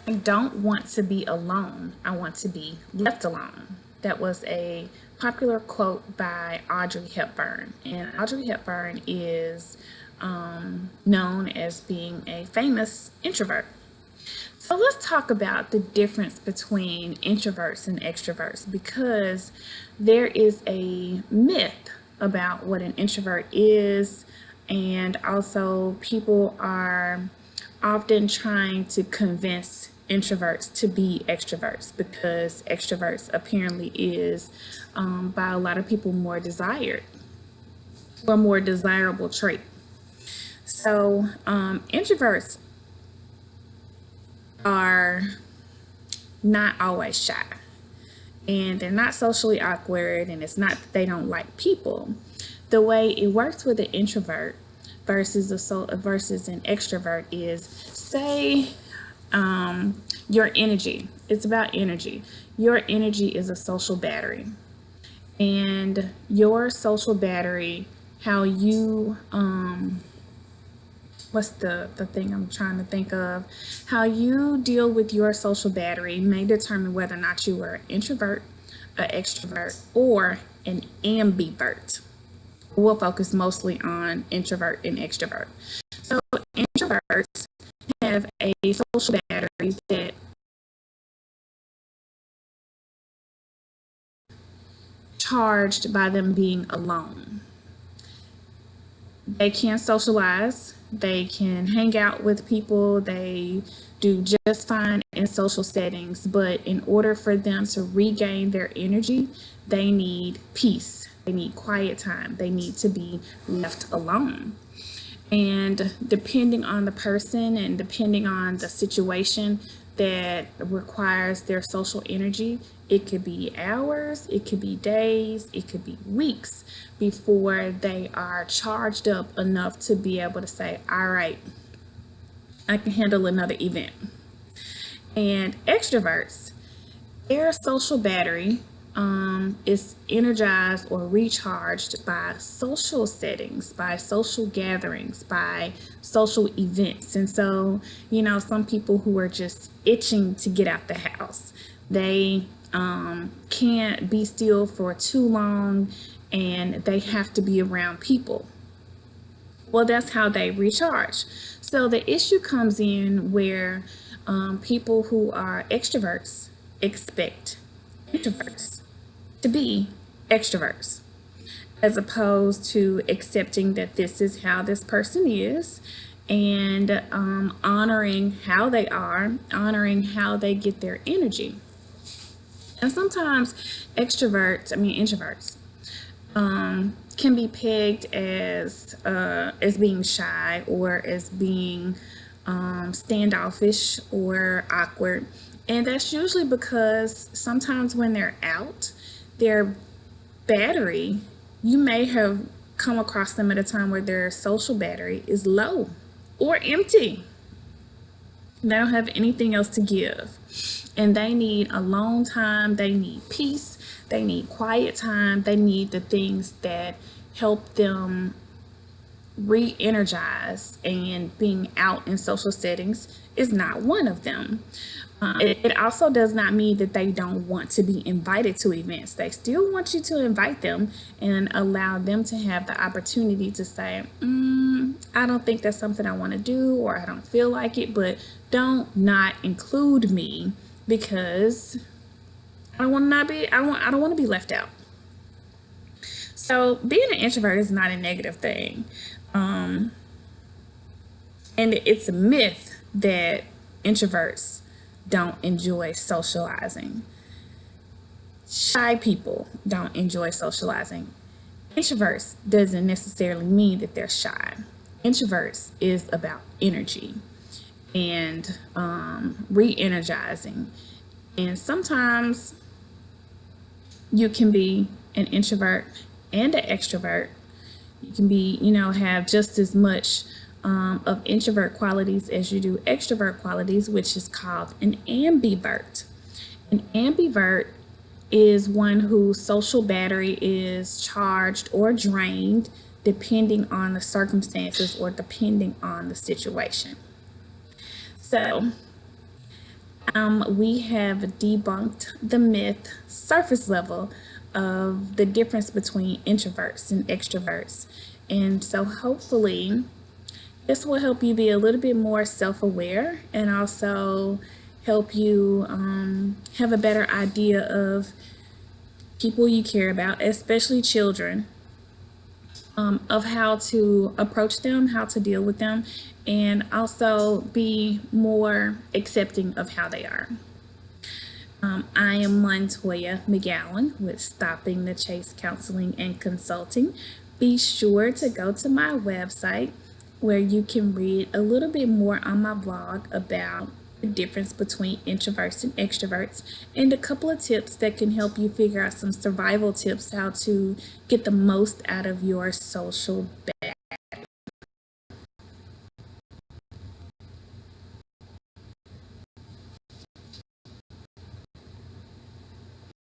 I don't want to be alone. I want to be left alone. That was a popular quote by Audrey Hepburn. And Audrey Hepburn is known as being a famous introvert. So let's talk about the difference between introverts and extroverts, because there is a myth about what an introvert is, and also people are often trying to convince introverts to be extroverts because extroverts apparently is by a lot of people more desired or more desirable trait. So introverts are not always shy, and they're not socially awkward, and it's not that they don't like people. The way it works with an introvert versus an extrovert is, say, your energy. It's about energy. Your energy is a social battery, and your social battery, how you what's the thing I'm trying to think of? How you deal with your social battery may determine whether or not you are an introvert, an extrovert, or an ambivert. We'll focus mostly on introvert and extrovert. So introverts have a social battery that charged by them being alone. They can socialize, they can hang out with people, they do just fine in social settings, but in order for them to regain their energy, they need peace, they need quiet time, they need to be left alone. And depending on the person and depending on the situation that requires their social energy, it could be hours, it could be days, it could be weeks before they are charged up enough to be able to say, all right, I can handle another event. And extroverts, their social battery is energized or recharged by social settings, by social gatherings, by social events. And so, some people who are just itching to get out the house, they can't be still for too long and they have to be around people. Well, that's how they recharge. So the issue comes in where people who are extroverts expect introverts to be extroverts, as opposed to accepting that this is how this person is and honoring how they are, honoring how they get their energy. And sometimes introverts, can be pegged as being shy or as being standoffish or awkward. And that's usually because sometimes when they're out, their battery, you may have come across them at a time where their social battery is low or empty. They don't have anything else to give. And they need alone time, they need peace, they need quiet time, they need the things that help them re-energize, and being out in social settings is not one of them. It also does not mean that they don't want to be invited to events. They still want you to invite them and allow them to have the opportunity to say, I don't think that's something I want to do, or I don't feel like it, but don't not include me because I don't want to be left out. So being an introvert is not a negative thing. And it's a myth that introverts don't enjoy socializing. Shy people don't enjoy socializing. Introverts doesn't necessarily mean that they're shy. Introverts is about energy and re-energizing. And sometimes you can be an introvert and an extrovert. You can be, have just as much of introvert qualities as you do extrovert qualities, which is called an ambivert. An ambivert is one whose social battery is charged or drained depending on the circumstances or depending on the situation. So We have debunked the myth, surface level, of the difference between introverts and extroverts. And so hopefully this will help you be a little bit more self-aware and also help you have a better idea of people you care about, especially children, of how to approach them, how to deal with them, and also be more accepting of how they are. I am Montoya McGowan with Stopping the Chase Counseling and Consulting. Be sure to go to my website where you can read a little bit more on my blog about the difference between introverts and extroverts and a couple of tips that can help you figure out some survival tips how to get the most out of your social